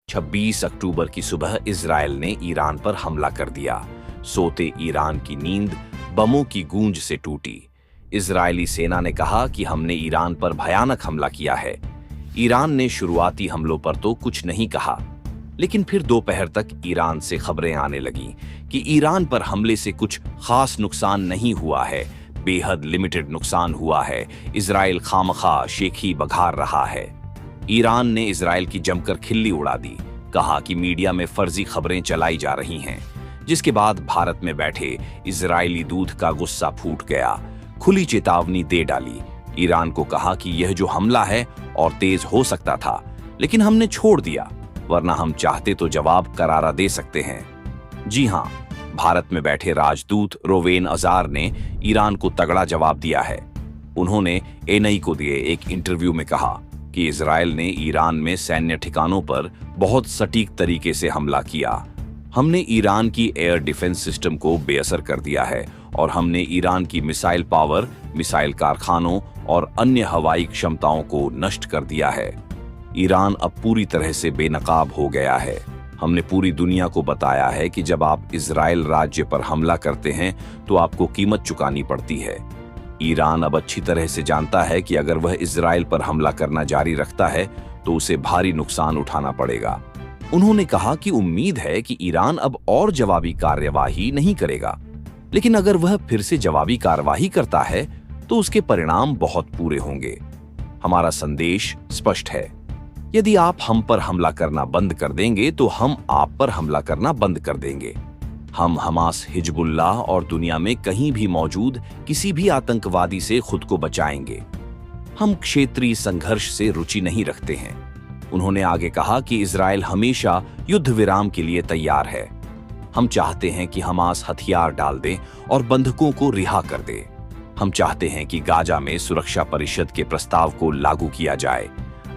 26 अक्टूबर की सुबह इजराइल ने ईरान पर हमला कर दिया। सोते ईरान की नींद बमों की गूंज से टूटी। इजरायली सेना ने कहा कि हमने ईरान पर भयानक हमला किया है। ईरान ने शुरुआती हमलों पर तो कुछ नहीं कहा, लेकिन फिर दोपहर तक ईरान से खबरें आने लगीं कि ईरान पर हमले से कुछ खास नुकसान नहीं हुआ है, बेहद लिमिटेड नुकसान हुआ है, इजराइल खामखा शेखी बघार रहा है। ईरान ने इजराइल की जमकर खिल्ली उड़ा दी, कहा कि मीडिया में फर्जी खबरें चलाई जा रही हैं, जिसके बाद भारत में बैठे इजरायली दूत का गुस्सा फूट गया, खुली चेतावनी दे डाली। ईरान को कहा कि यह जो हमला है और तेज हो सकता था, लेकिन हमने छोड़ दिया, वरना हम चाहते तो जवाब करारा दे सकते हैं। जी हां, भारत में बैठे राजदूत रोवेन अजार ने ईरान को तगड़ा जवाब दिया है। उन्होंने एनआई को दिए एक इंटरव्यू में कहा कि इजराइल ने ईरान में सैन्य ठिकानों पर बहुत सटीक तरीके से हमला किया। हमने ईरान की एयर डिफेंस सिस्टम को बेअसर कर दिया है और हमने ईरान की मिसाइल पावर, मिसाइल कारखानों और अन्य हवाई क्षमताओं को नष्ट कर दिया है। ईरान अब पूरी तरह से बेनकाब हो गया है। हमने पूरी दुनिया को बताया है कि जब आप इजराइल राज्य पर हमला करते हैं तो आपको कीमत चुकानी पड़ती है। ईरान अब अच्छी तरह से जानता है कि अगर वह इजराइल पर हमला करना जारी रखता है तो उसे भारी नुकसान उठाना पड़ेगा। उन्होंने कहा कि उम्मीद है कि ईरान अब और जवाबी कार्यवाही नहीं करेगा, लेकिन अगर वह फिर से जवाबी कार्यवाही करता है तो उसके परिणाम बहुत पूरे होंगे। हमारा संदेश स्पष्ट है, यदि आप हम पर हमला करना बंद कर देंगे तो हम आप पर हमला करना बंद कर देंगे। हम हमास, हिजबुल्लाह और दुनिया में कहीं भी मौजूद किसी भी आतंकवादी से खुद को बचाएंगे। हम क्षेत्रीय संघर्ष से रुचि नहीं रखते हैं। उन्होंने आगे कहा कि इजराइल हमेशा युद्ध विराम के लिए तैयार है। हम चाहते हैं कि हमास हथियार डाल दे और बंधकों को रिहा कर दे। हम चाहते हैं कि गाजा में सुरक्षा परिषद के प्रस्ताव को लागू किया जाए।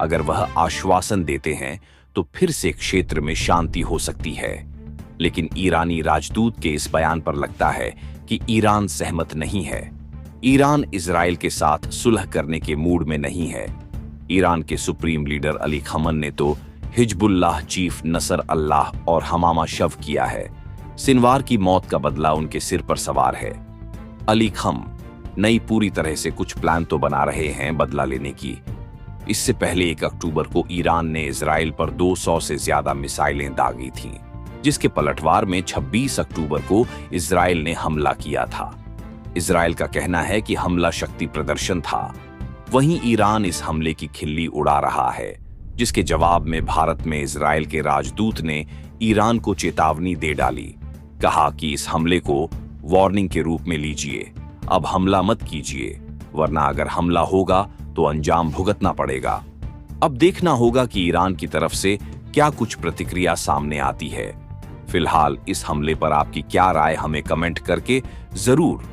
अगर वह आश्वासन देते हैं तो फिर से क्षेत्र में शांति हो सकती है। लेकिन ईरानी राजदूत के इस बयान पर लगता है कि ईरान सहमत नहीं है। ईरान इजराइल के साथ सुलह करने के मूड में नहीं है। ईरान के सुप्रीम लीडर अली खमन ने तो हिजबुल्लाह चीफ नसर अल्लाह और हमामा शव किया है। सिनवार की मौत का बदला उनके सिर पर सवार है। अली खम नई पूरी तरह से कुछ प्लान तो बना रहे हैं बदला लेने की। इससे पहले 1 अक्टूबर को ईरान ने इजराइल पर 200 से ज्यादा मिसाइलें दागी थीं, जिसके पलटवार में 26 अक्टूबर को इजराइल ने हमला किया था। इजराइल का कहना है कि हमला शक्ति प्रदर्शन था। वहीं ईरान इस हमले की खिल्ली उड़ा रहा है, जिसके जवाब में भारत में इजराइल के राजदूत ने ईरान को चेतावनी दे डाली। कहा कि इस हमले को वार्निंग के रूप में लीजिए, अब हमला मत कीजिए, वरना अगर हमला होगा तो अंजाम भुगतना पड़ेगा। अब देखना होगा कि ईरान की तरफ से क्या कुछ प्रतिक्रिया सामने आती है। फिलहाल इस हमले पर आपकी क्या राय हमें कमेंट करके जरूर